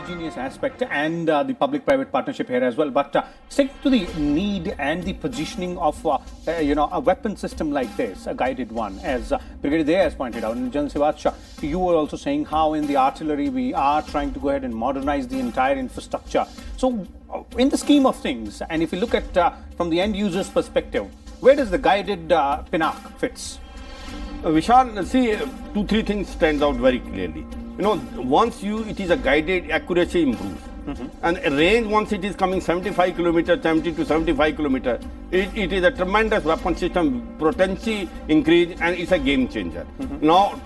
indigenous aspect and the public-private partnership here as well. But stick to the need and the positioning of a weapon system like this, a guided one, as Brigadier Day has pointed out. And General Sivacha, you were also saying how in the artillery we are trying to go ahead and modernize the entire infrastructure. So, in the scheme of things, and if you look at from the end user's perspective, where does the guided Pinak fits? Vishal, see, 2-3 things stands out very clearly. Once it is a guided, accuracy improves. And range, once it is coming 75 kilometers, 70 to 75 kilometers, it is a tremendous weapon system, potency increase, and it's a game changer. Now,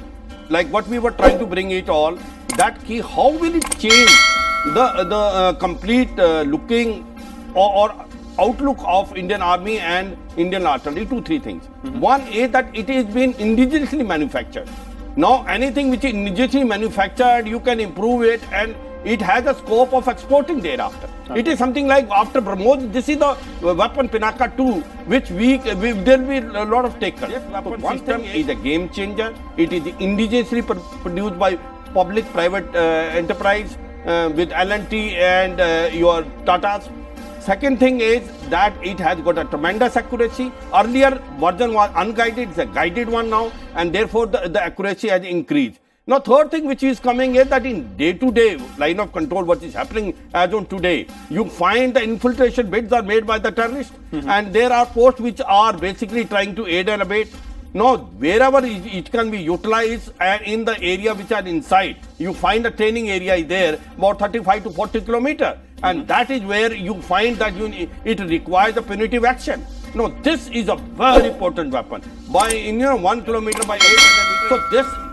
like what we were trying to bring it all, that key, how will it change the complete looking or outlook of Indian Army and Indian artillery? 2-3 things. One is that it is been indigenously manufactured. Now, anything which is indigenously manufactured, you can improve it, and it has a scope of exporting thereafter. It is something like after BrahMos, this is the weapon Pinaka-2, which there will be a lot of takers. This weapon system is a game changer. It is indigenously produced by public-private enterprise with L&T and your Tatas. Second thing is that it has got a tremendous accuracy. Earlier version was unguided, it's a guided one now, and therefore the accuracy has increased. Now, third thing which is coming is that in day-to-day line of control, what is happening as on today, you find the infiltration bids are made by the terrorists, and there are posts which are basically trying to aid and abet. Now, wherever it can be utilized and in the area which are inside, you find a training area is there about 35 to 40 kilometers. And that is where you find that it requires a punitive action. Now, this is a very potent weapon. By 1 kilometer by 800 meters. So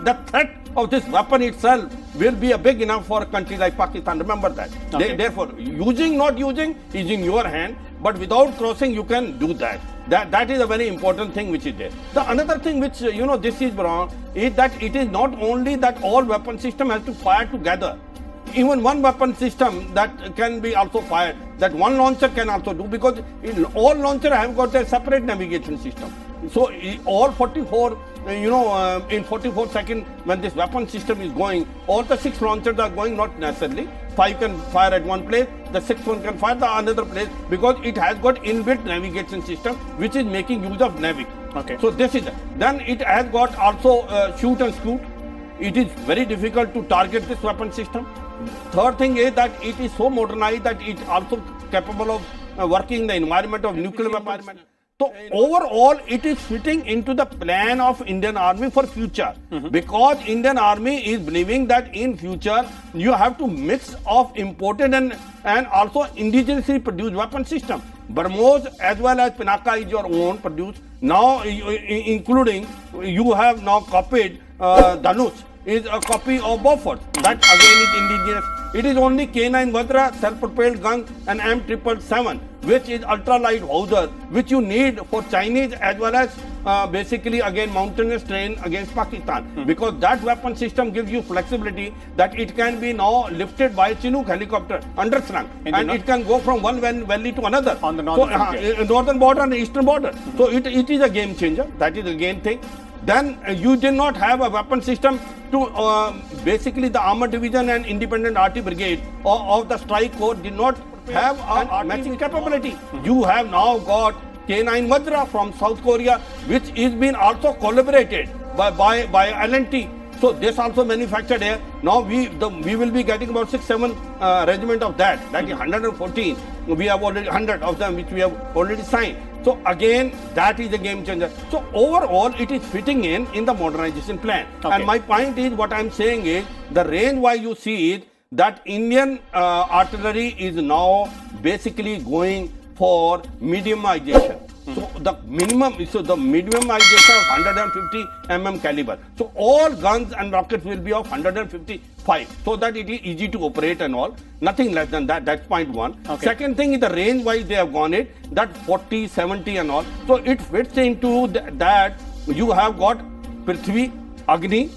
the threat of this weapon itself will be a big enough for a country like Pakistan. Remember that. Okay. Therefore, using, not using is in your hand, but without crossing, you can do that. That is a very important thing which is there. The another thing which, this is wrong, is that it is not only that all weapon system has to fire together. Even one weapon system that can be also fired, that one launcher can also do, because all launchers have got a separate navigation system. So all 44, in 44 seconds when this weapon system is going, all the 6 launchers are going, not necessarily. 5 can fire at one place, the 6th one can fire the another place, because it has got inbuilt navigation system which is making use of Navic. Okay. So this is it. Then it has got also shoot and scoot. It is very difficult to target this weapon system. Third thing is that it is so modernized that it is also capable of working in the environment of nuclear weapons. So overall, it is fitting into the plan of Indian Army for future, because Indian Army is believing that in future you have to mix of imported and also indigenously produced weapon system. BrahMos as well as Pinaka is your own produced. Now, including you have now copied Dhanush is a copy of Beaufort. That again is indigenous. It is only K9 Vajra, self-propelled gun, and M777, which is ultralight howitzer, which you need for Chinese as well as basically again mountainous terrain against Pakistan. Because that weapon system gives you flexibility that it can be now lifted by a Chinook helicopter, underslung, and it can go from one valley to another. On the northern northern border and eastern border. So it is a game changer. That is again thing. Then you did not have a weapon system to basically the Armored Division and Independent Artillery Brigade of the Strike Corps did not have a matching capability. You have now got K9 Vajra from South Korea, which is being also collaborated by L&T. So this also manufactured here. Now we will be getting about 6-7 regiment of that. That is 114. We have already 100 of them which we have already signed. So again, that is a game changer. So overall, it is fitting in the modernization plan. Okay. And my point is, what I am saying is, the range why you see it, that Indian artillery is now basically going for mediumization. So the minimization of 150 mm caliber. So all guns and rockets will be of 155, so that it is easy to operate and all. Nothing less than that. That's point one. Okay. Second thing is the range wise they have gone it, that 40, 70 and all. So it fits into that. You have got Prithvi, Agni,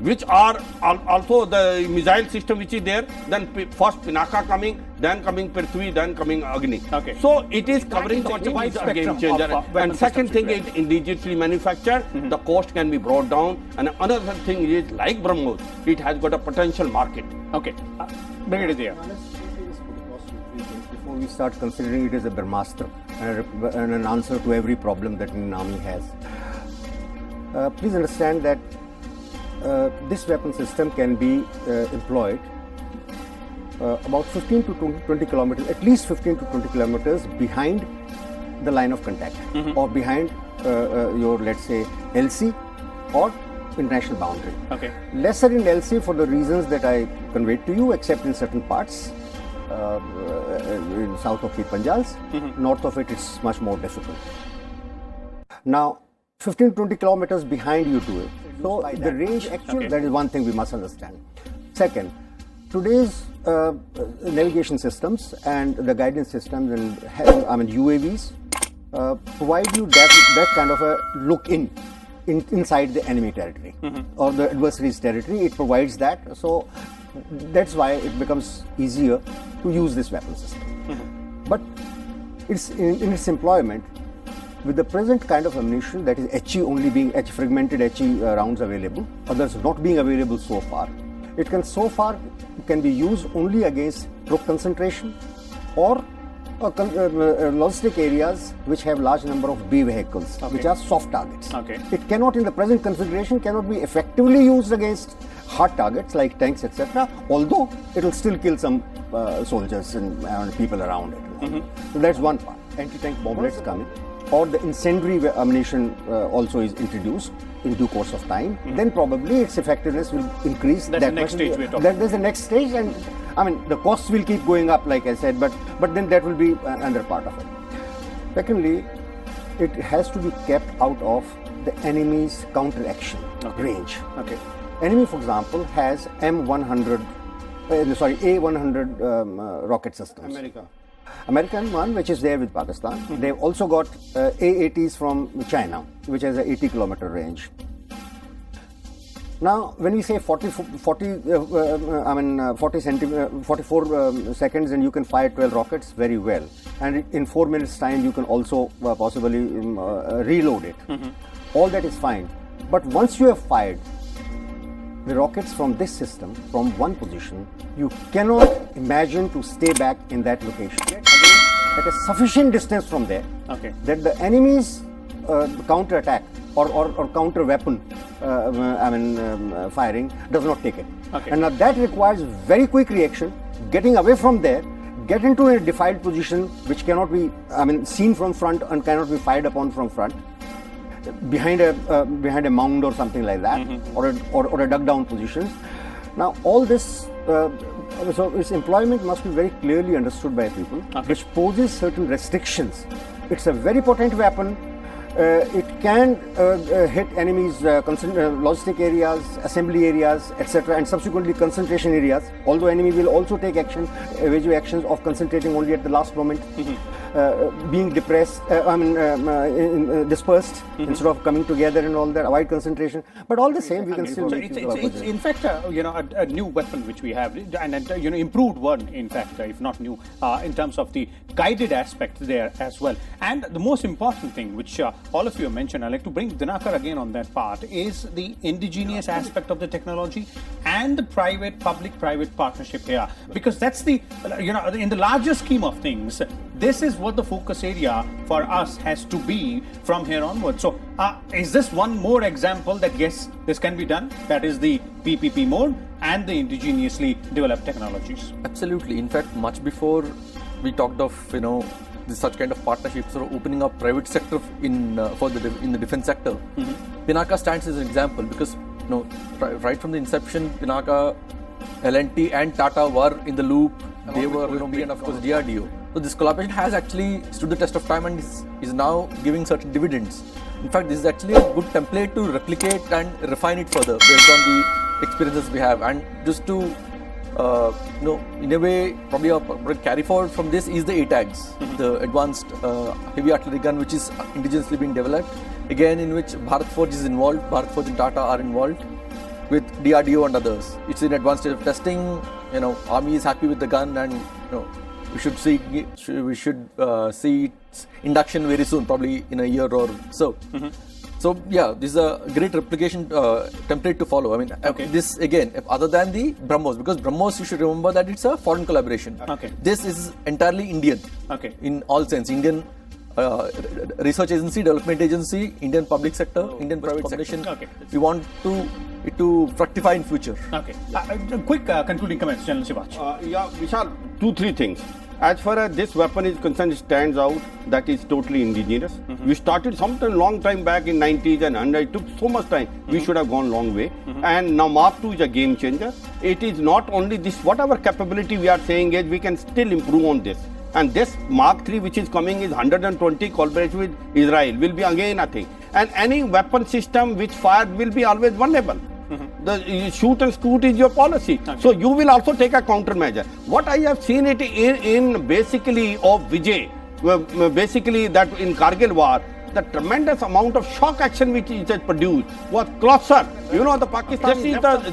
which are also the missile system which is there. Then first Pinaka coming, then coming Prithvi, then coming Agni. Okay. So it is covering such a wide game changer. And second thing is indigenously manufactured. The cost can be brought down. And another thing is, like BrahMos, it has got a potential market. Okay. Brigadier. Before we start considering it as a Brahmastra and an answer to every problem that an army has. Please understand that this weapon system can be employed about 15 to 20 kilometers, at least 15 to 20 kilometers behind the line of contact or behind your, let's say, LC or international boundary. Okay. Lesser in LC for the reasons that I conveyed to you, except in certain parts. In south of the Panjals, north of it, it's much more difficult. Now, 15 to 20 kilometers behind you to it. So the range actually, that is one thing we must understand. Second, today's navigation systems and the guidance systems and UAVs provide you that kind of a look inside the enemy territory or the adversary's territory. It provides that. So that's why it becomes easier to use this weapon system. But it's in its employment, with the present kind of ammunition, that is HE only being fragmented HE rounds available, others not being available so far, it can be used only against troop concentration or logistic areas which have large number of B vehicles, which are soft targets. It cannot, in the present configuration, cannot be effectively used against hard targets like tanks, etc. Although it will still kill some soldiers and people around it. So that's one part. Anti-tank bomblets coming, or the incendiary ammunition also is introduced in due course of time. Then probably its effectiveness will increase. That's the next stage we're talking. That's the next stage, and I mean the costs will keep going up, like I said, but then that will be another part of it. Secondly, it has to be kept out of the enemy's counter-action range. Enemy, for example, has A100 rocket systems. American one, which is there with Pakistan. They've also got A80s from China, which has an 80-kilometer range. Now, when we say 44 seconds and you can fire 12 rockets, very well. And in 4 minutes' time, you can also possibly reload it. All that is fine. But once you have fired the rockets from this system, from one position, you cannot imagine to stay back in that location. At a sufficient distance from there, that the enemy's counter-attack or counter-weapon firing does not take it. And now that requires very quick reaction, getting away from there, get into a defiled position which cannot be seen from front and cannot be fired upon from front, behind a mound or something like that, or a dug down position. Now all this, so its employment must be very clearly understood by people, which poses certain restrictions. It's a very potent weapon. It can hit enemies' logistic areas, assembly areas, etc., and subsequently concentration areas. Although enemy will also take evasive actions of concentrating only at the last moment, being dispersed instead of coming together and all that, avoid concentration. But all the same, we can still make use of it's in fact a new weapon which we have, and improved one, in fact, if not new, in terms of the guided aspect there as well. And the most important thing, which all of you have mentioned, I'd like to bring Dinakar again on that part, is the indigenous aspect of the technology and the public-private partnership here. Because that's the, in the larger scheme of things, this is what the focus area for us has to be from here onward. So is this one more example that yes, this can be done? That is the PPP mode and the indigenously developed technologies. Absolutely. In fact, much before we talked of such kind of partnerships or opening up private sector in the defense sector, Pinaka stands as an example because right from the inception, Pinaka, L&T and Tata were in the loop. They were and of course DRDO. So this collaboration has actually stood the test of time and is now giving certain dividends. In fact, this is actually a good template to replicate and refine it further based on the experiences we have. And just to in a way, probably a carry forward from this is the ATAGs, the advanced heavy artillery gun, which is indigenously being developed. Again, in which Bharat Forge is involved, Bharat Forge and Tata are involved with DRDO and others. It's in advanced stage of testing. Army is happy with the gun, and we should see its induction very soon, probably in a year or so. So yeah, this is a great replication template to follow. I mean, this again, other than the BrahMos, because BrahMos, you should remember that it's a foreign collaboration. Okay. This is entirely Indian. Okay. In all sense, Indian research agency, development agency, Indian public sector, Indian private sector. Okay. We want it to fructify in future. Okay. Quick concluding comments, General Shivaj. Yeah, Vishal, 2-3 things. As far as this weapon is concerned, it stands out that it's totally indigenous. We started sometime long time back in 90s and it took so much time. We should have gone long way. And now Mark 2 is a game changer. It is not only this, whatever capability we are saying is we can still improve on this. And this Mark 3 which is coming is 120 collaboration with Israel will be again a thing. And any weapon system which fired will be always vulnerable. The shoot and scoot is your policy. Okay. So you will also take a countermeasure. What I have seen it in basically of Vijay, basically that in Kargil war, the tremendous amount of shock action which it has produced was closer. You know, the Pakistan,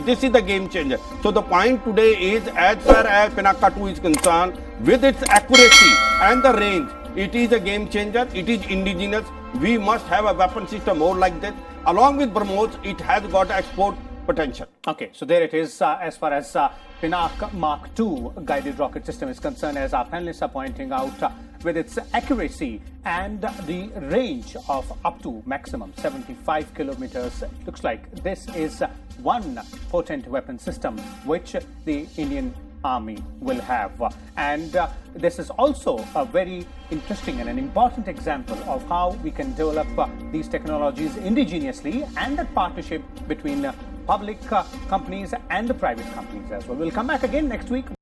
this is the game changer. So the point today is, as far as Pinaka-2 is concerned, with its accuracy and the range, it is a game changer. It is indigenous. We must have a weapon system more like this. Along with BrahMos, it has got export potential. Okay, so there it is as far as Pinaka Mark 2 guided rocket system is concerned, as our panelists are pointing out, with its accuracy and the range of up to maximum 75 kilometers. Looks like this is one potent weapon system which the Indian Army will have. And this is also a very interesting and an important example of how we can develop these technologies indigenously, and that partnership between public companies and the private companies as well. We'll come back again next week.